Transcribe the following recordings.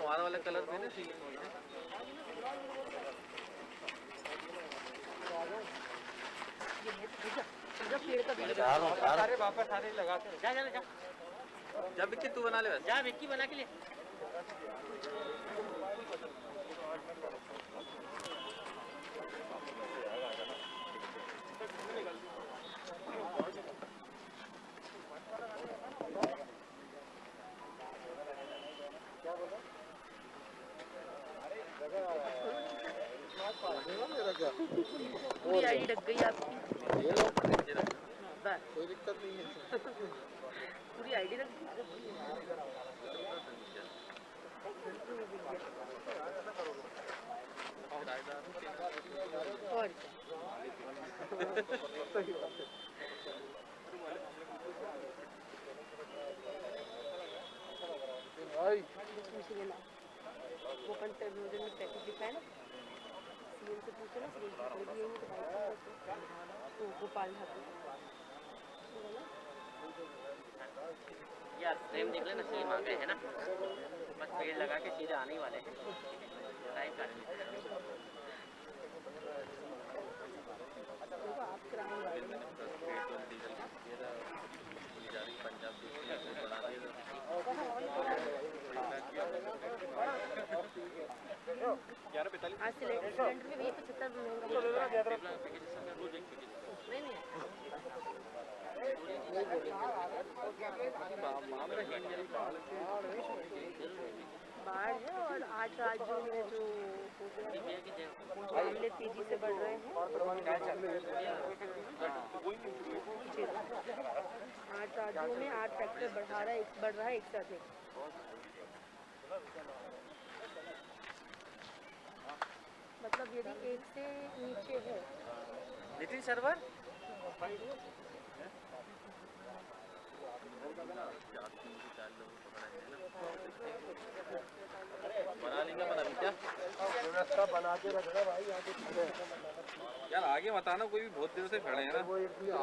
तुम्हारा वाला कलर देने चाहिए। सारे वापस सारे लगा के जा जा जा। जा विक्की तू बना ले बस। जा विक्की बना के ले। पूरी आईडी लग गई आपकी। कोई दिक्कत नहीं है। पूरी आईडी लग गई। और वो कंटेनर में पैकेट लिखा है ना, सीएम से पूछो ना, सीएम से कोई भी यही तो तो गोपाल ठाकुर यार फ्रेम देख लेना, सीएम आ गए है ना, बस पेड़ लगा के सीधे आने ही वाले हैं। आप कराने वाले आज सिलेंडर में भी 75 नहीं बाढ़ है। और 8 राज्यों में जो मामले तेजी से बढ़ रहे हैं, 8 राज्यों में 8 फैक्टर बढ़ रहा है एक साथ एक। मतलब यदि 1 से नीचे है नितिन सर्वर बना लेंगे बना क्या व्यवस्था बना के रखना भाई। आगे यार आगे मत आना, कोई भी बहुत देर से खड़े हैं ना।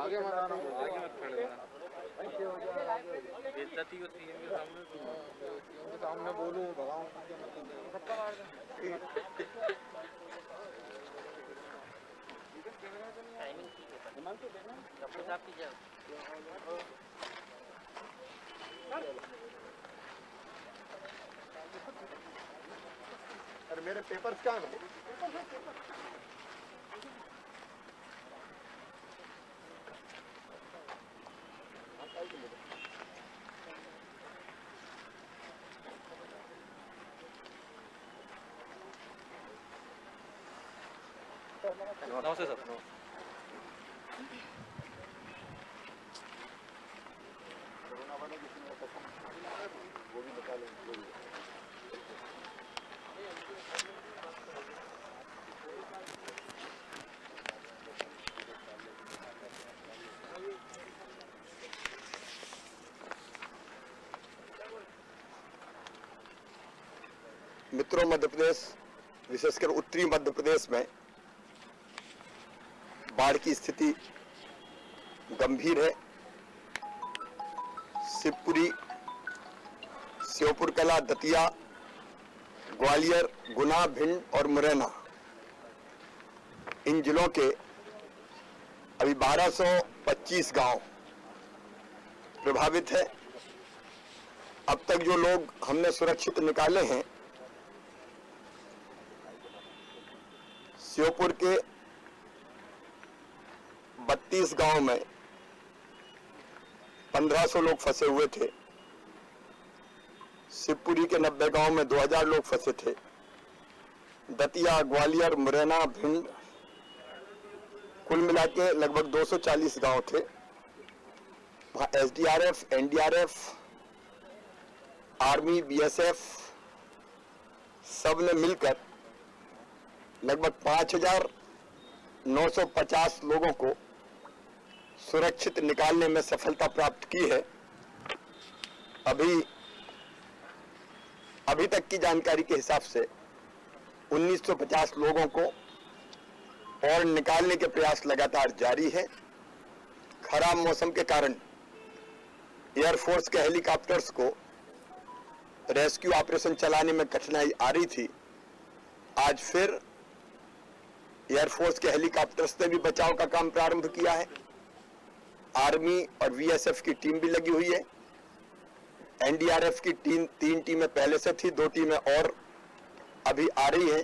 आगे मत आना, आगे मत खड़े रहना, बेइज्जती होती है उनके सामने बोलूं भगाऊं। अरे मेरे पेपर्स कहाँ हैं? नमस्ते सर। वो भी बता लें। मित्रों, मध्य प्रदेश विशेषकर उत्तरी मध्य प्रदेश में बाढ़ की स्थिति गंभीर है। शिवपुरी, श्योपुर कला, दतिया, ग्वालियर, गुना, भिंड और मुरैना, इन जिलों के अभी 1225 गांव प्रभावित है। अब तक जो लोग हमने सुरक्षित निकाले हैं, श्योपुर के 32 गांव में 1500 लोग फंसे हुए थे। शिवपुरी के 90 गांव में 2000 लोग फंसे थे। दतिया, ग्वालियर, मुरैना, भिंड, कुल मिला के लगभग 240 गांव थे। वहां एसडीआरएफ, एनडीआरएफ, आर्मी, बीएसएफ सब ने मिलकर लगभग 5950 लोगों को सुरक्षित निकालने में सफलता प्राप्त की है। अभी तक की जानकारी के हिसाब से 1950 लोगों को और निकालने के प्रयास लगातार जारी है। खराब मौसम के कारण एयरफोर्स के हेलीकॉप्टर्स को रेस्क्यू ऑपरेशन चलाने में कठिनाई आ रही थी, आज फिर एयरफोर्स के हेलीकॉप्टर्स ने भी बचाव का काम प्रारंभ किया है। आर्मी और बीएसएफ की टीम भी लगी हुई है। एनडीआरएफ की तीन टीमें पहले से थी, 2 टीमें और अभी आ रही हैं।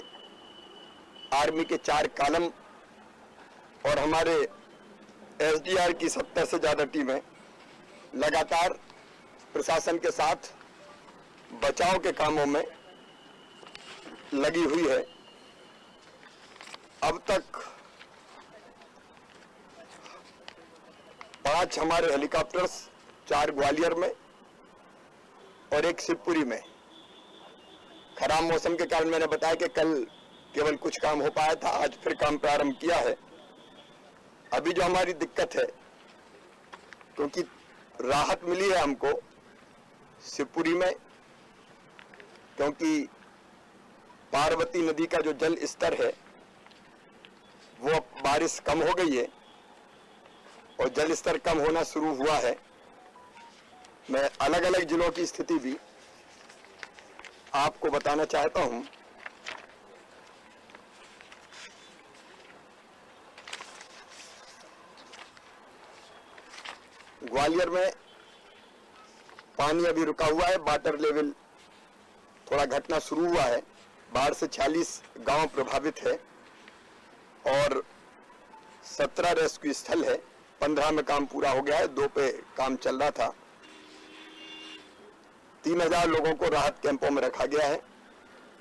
आर्मी के 4 कॉलम और हमारे एसडीआर की 70 से ज्यादा टीमें लगातार प्रशासन के साथ बचाव के कामों में लगी हुई है। अब तक 5 हमारे हेलीकॉप्टर्स, 4 ग्वालियर में और 1 शिवपुरी में। खराब मौसम के कारण मैंने बताया कि कल केवल कुछ काम हो पाया था, आज फिर काम प्रारंभ किया है। अभी जो हमारी दिक्कत है, क्योंकि राहत मिली है हमको शिवपुरी में, क्योंकि पार्वती नदी का जो जल स्तर है वो अब बारिश कम हो गई है और जल स्तर कम होना शुरू हुआ है। मैं अलग अलग जिलों की स्थिति भी आपको बताना चाहता हूं। ग्वालियर में पानी अभी रुका हुआ है, वाटर लेवल थोड़ा घटना शुरू हुआ है। बाढ़ से 46 गांव प्रभावित है और 17 रेस्क्यू स्थल है। 15 में काम पूरा हो गया है, 2 पे काम चल रहा था। 3000 लोगों को राहत कैंपों में रखा गया है।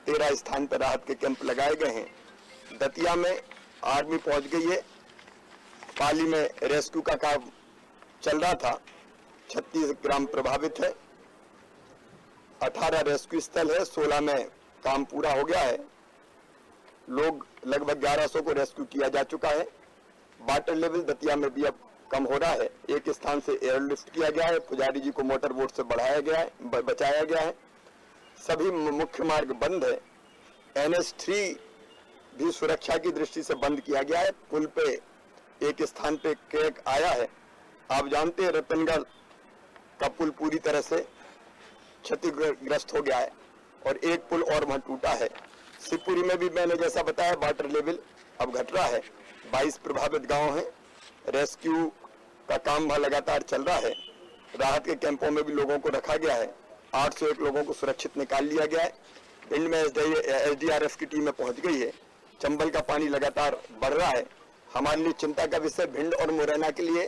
13 स्थान पर राहत के कैंप लगाए गए हैं। दतिया में आर्मी पहुंच गई है। पाली में रेस्क्यू का काम चल रहा था। 36 ग्राम प्रभावित है। 18 रेस्क्यू स्थल है, 16 में काम पूरा हो गया है। लोग लगभग 1100 को रेस्क्यू किया जा चुका है। वाटर लेवल दतिया में भी अब कम हो रहा है। एक स्थान से एयरलिफ्ट किया गया है, पुजारी जी को मोटर बोट से बढ़ाया गया है, बचाया गया है। सभी मुख्य मार्ग बंद है। NH3 भी सुरक्षा की दृष्टि से बंद किया गया है। पुल पे एक स्थान पे क्रैक आया है। आप जानते हैं रतनगढ़ का पुल पूरी तरह से क्षतिग्रस्त हो गया है और एक पुल और वहां टूटा है। शिवपुरी में भी मैंने जैसा बताया वाटर लेवल अब घट रहा है। 22 प्रभावित गांव हैं। रेस्क्यू का काम वहां लगातार चल रहा है। राहत के कैंपों में भी लोगों को रखा गया है। 801 लोगों को सुरक्षित निकाल लिया गया है। भिंड में एसडीआरएफ की टीमें पहुंच गई है। चंबल का पानी लगातार बढ़ रहा है। हमारे लिए चिंता का विषय भिंड और मुरैना के लिए,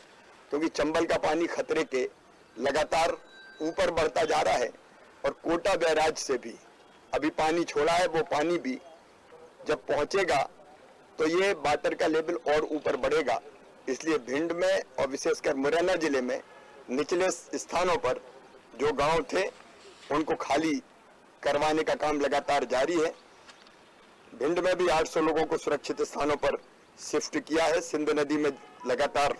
क्योंकि चंबल का पानी खतरे के लगातार ऊपर बढ़ता जा रहा है और कोटा बैराज से भी अभी पानी छोड़ा है। वो पानी भी जब पहुंचेगा तो ये वाटर का लेवल और ऊपर बढ़ेगा। इसलिए भिंड में और विशेषकर मुरैना जिले में निचले स्थानों पर जो गांव थे उनको खाली करवाने का काम लगातार जारी है। भिंड में भी 800 लोगों को सुरक्षित स्थानों पर शिफ्ट किया है। सिंध नदी में लगातार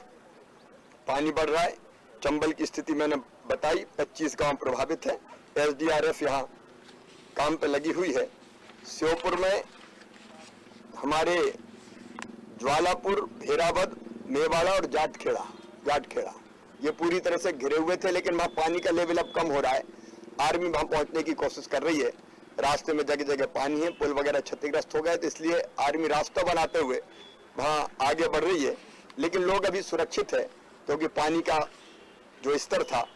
पानी बढ़ रहा है। चंबल की स्थिति मैंने बताई, 25 गांव प्रभावित है। एसडीआरएफ यहाँ काम पे लगी हुई है। श्योपुर में हमारे ज्वालापुर, भेरावद, मेवाड़ा और जाटखेड़ा ये पूरी तरह से घिरे हुए थे, लेकिन वहाँ पानी का लेवल अब कम हो रहा है। आर्मी वहाँ पहुँचने की कोशिश कर रही है। रास्ते में जगह जगह पानी है, पुल वगैरह क्षतिग्रस्त हो गए, तो इसलिए आर्मी रास्ता बनाते हुए वहाँ आगे बढ़ रही है। लेकिन लोग अभी सुरक्षित है, क्योंकि पानी का जो स्तर था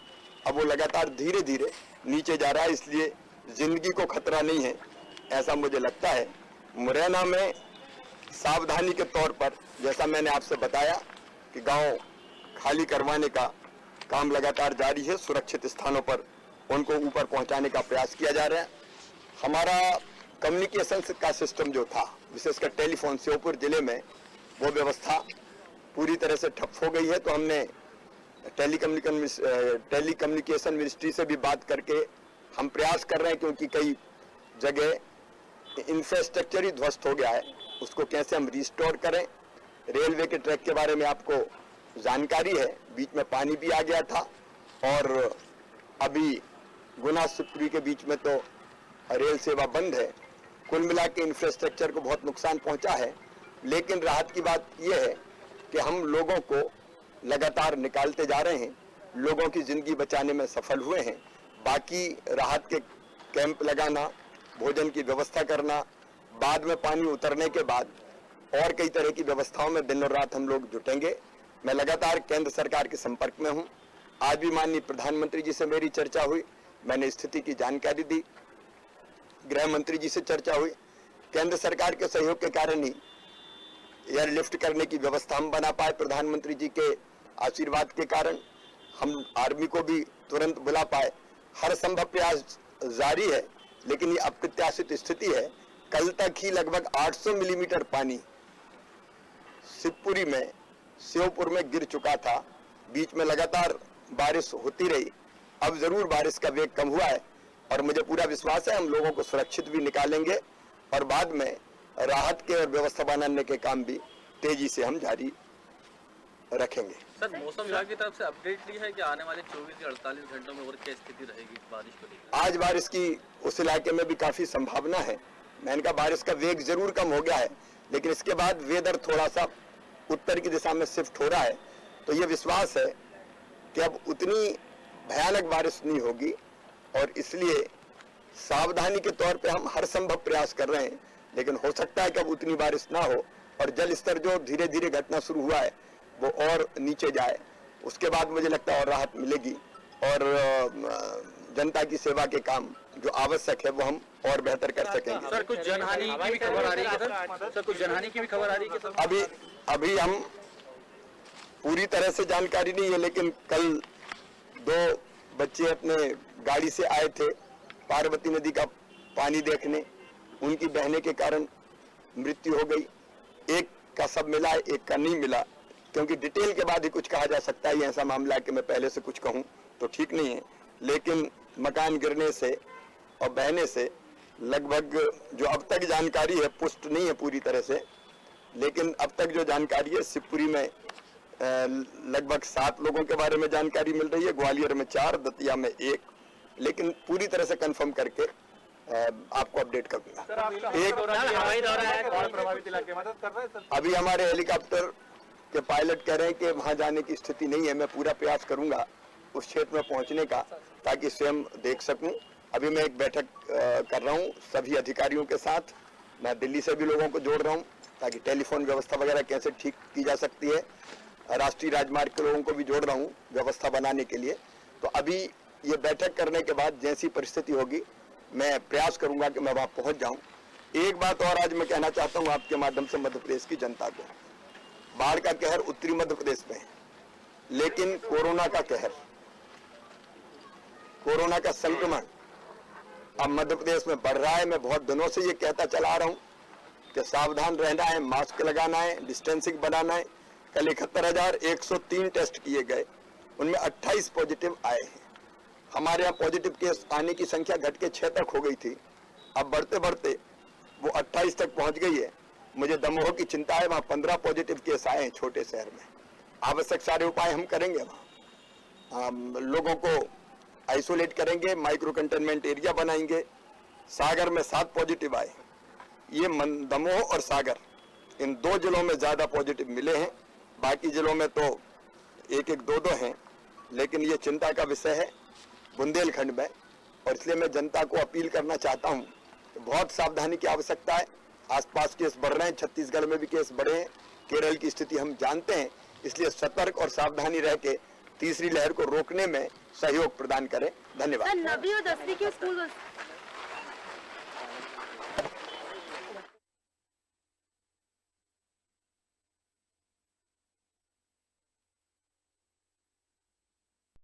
अब वो लगातार धीरे धीरे नीचे जा रहा है, इसलिए जिंदगी को खतरा नहीं है, ऐसा मुझे लगता है। मुरैना में सावधानी के तौर पर, जैसा मैंने आपसे बताया कि गांव खाली करवाने का काम लगातार जारी है। सुरक्षित स्थानों पर उनको ऊपर पहुंचाने का प्रयास किया जा रहा है। हमारा कम्युनिकेशन का सिस्टम जो था, विशेषकर टेलीफोन, श्योपुर जिले में वो व्यवस्था पूरी तरह से ठप हो गई है। तो हमने टेलीकम्युनिकेशन मिनिस्ट्री से भी बात करके हम प्रयास कर रहे हैं, क्योंकि कई जगह इंफ्रास्ट्रक्चर ही ध्वस्त हो गया है, उसको कैसे हम रिस्टोर करें। रेलवे के ट्रैक के बारे में आपको जानकारी है, बीच में पानी भी आ गया था और अभी गुना शिवपुरी के बीच में तो रेल सेवा बंद है। कुल मिला के इंफ्रास्ट्रक्चर को बहुत नुकसान पहुंचा है। लेकिन राहत की बात यह है कि हम लोगों को लगातार निकालते जा रहे हैं, लोगों की जिंदगी बचाने में सफल हुए हैं। बाकी राहत के कैंप लगाना, भोजन की व्यवस्था करना, बाद में पानी उतरने के बाद और कई तरह की व्यवस्थाओं में दिन और रात हम लोग जुटेंगे। मैं लगातार केंद्र सरकार के संपर्क में हूं। आज भी माननीय प्रधानमंत्री जी से मेरी चर्चा हुई, मैंने स्थिति की जानकारी दी। गृह मंत्री जी से चर्चा हुई। केंद्र सरकार के सहयोग के कारण ही एयरलिफ्ट करने की व्यवस्था हम बना पाए। प्रधानमंत्री जी के आशीर्वाद के कारण हम आर्मी को भी तुरंत बुला पाए। हर संभव प्रयास जारी है, लेकिन ये अप्रत्याशित स्थिति है। कल तक ही लगभग 800 मिलीमीटर पानी शिवपुरी में, श्योपुर में गिर चुका था। बीच में लगातार बारिश होती रही। अब जरूर बारिश का वेग कम हुआ है और मुझे पूरा विश्वास है हम लोगों को सुरक्षित भी निकालेंगे और बाद में राहत के और व्यवस्था बनाने के काम भी तेजी से हम जारी रखेंगे। सर, मौसम विभाग की तरफ से अपडेट ली है कि आने वाले 24 या 48 घंटों में और क्या स्थिति रहेगी बारिश को लेकर? आज बारिश की उस इलाके में भी काफी संभावना है। मैंने कहा बारिश का वेग जरूर कम हो गया है, लेकिन इसके बाद वेदर थोड़ा सा उत्तर की दिशा में शिफ्ट हो रहा है, तो ये विश्वास है कि अब उतनी भयानक बारिश नहीं होगी और इसलिए सावधानी के तौर पे हम हर संभव प्रयास कर रहे हैं। लेकिन हो सकता है कि अब उतनी बारिश ना हो और जल स्तर जो धीरे धीरे घटना शुरू हुआ है वो और नीचे जाए। उसके बाद मुझे लगता है और राहत मिलेगी और जनता की सेवा के काम जो आवश्यक है वो हम और बेहतर कर सकेंगे। सर, कुछ जनहानि की भी खबर आ रही है सर, कुछ जनहानि की भी खबर आ रही है सर? अभी हम पूरी तरह से जानकारी नहीं है, लेकिन कल 2 बच्चे अपने गाड़ी से आए थे पार्वती नदी का पानी देखने, उनकी बहने के कारण मृत्यु हो गई। एक का सब मिला है, एक का नहीं मिला, क्योंकि डिटेल के बाद ही कुछ कहा जा सकता है। ऐसा मामला है कि मैं पहले से कुछ कहूं तो ठीक नहीं है, लेकिन मकान गिरने से और बहने से लगभग जो अब तक जानकारी है, पुष्ट नहीं है पूरी तरह से, लेकिन अब तक जो जानकारी है शिवपुरी में लगभग 7 लोगों के बारे में जानकारी मिल रही है, ग्वालियर में 4, दतिया में 1, लेकिन पूरी तरह से कंफर्म करके आपको अपडेट करूंगा। अभी हमारे हेलीकॉप्टर के पायलट कह रहे हैं कि वहां जाने की स्थिति नहीं है। मैं पूरा प्रयास करूंगा उस क्षेत्र में पहुंचने का ताकि स्वयं देख सकूं। अभी मैं एक बैठक कर रहा हूं सभी अधिकारियों के साथ। मैं दिल्ली से भी लोगों को जोड़ रहा हूं ताकि टेलीफोन व्यवस्था वगैरह कैसे ठीक की जा सकती है। राष्ट्रीय राजमार्ग के लोगों को भी जोड़ रहा हूं व्यवस्था बनाने के लिए। तो अभी ये बैठक करने के बाद जैसी परिस्थिति होगी मैं प्रयास करूंगा कि मैं वहां पहुंच जाऊं। एक बात और आज मैं कहना चाहता हूं आपके माध्यम से मध्य प्रदेश की जनता को, बाढ़ का कहर उत्तरी मध्य प्रदेश में है, लेकिन कोरोना का कहर, कोरोना का संक्रमण अब मध्य प्रदेश में बढ़ रहा है। मैं बहुत दिनों से ये कहता चला आ रहा हूं कि सावधान रहना है, मास्क लगाना है, डिस्टेंसिंग बनाना है। कल 71,103 टेस्ट किए गए, उनमें 28 पॉजिटिव आए हैं। हमारे यहाँ पॉजिटिव केस आने की संख्या घट के 6 तक हो गई थी, अब बढ़ते बढ़ते वो 28 तक पहुंच गई है। मुझे दमोह की चिंता है, वहाँ 15 पॉजिटिव केस आए हैं छोटे शहर में। आवश्यक सारे उपाय हम करेंगे, वहाँ लोगों को आइसोलेट करेंगे, माइक्रो कंटेनमेंट एरिया बनाएंगे। सागर में 7 पॉजिटिव आए, ये दमोह और सागर इन 2 जिलों में ज्यादा पॉजिटिव मिले हैं, बाकी जिलों में तो 1-1, 2-2 हैं। लेकिन ये चिंता का विषय है बुंदेलखंड में, और इसलिए मैं जनता को अपील करना चाहता हूं कि बहुत सावधानी की आवश्यकता है। आसपास केस बढ़ रहे हैं, छत्तीसगढ़ में भी केस बढ़े हैं, केरल की स्थिति हम जानते हैं, इसलिए सतर्क और सावधानी रह के तीसरी लहर को रोकने में सहयोग प्रदान करें। धन्यवाद। 9वीं और 10वीं के स्कूल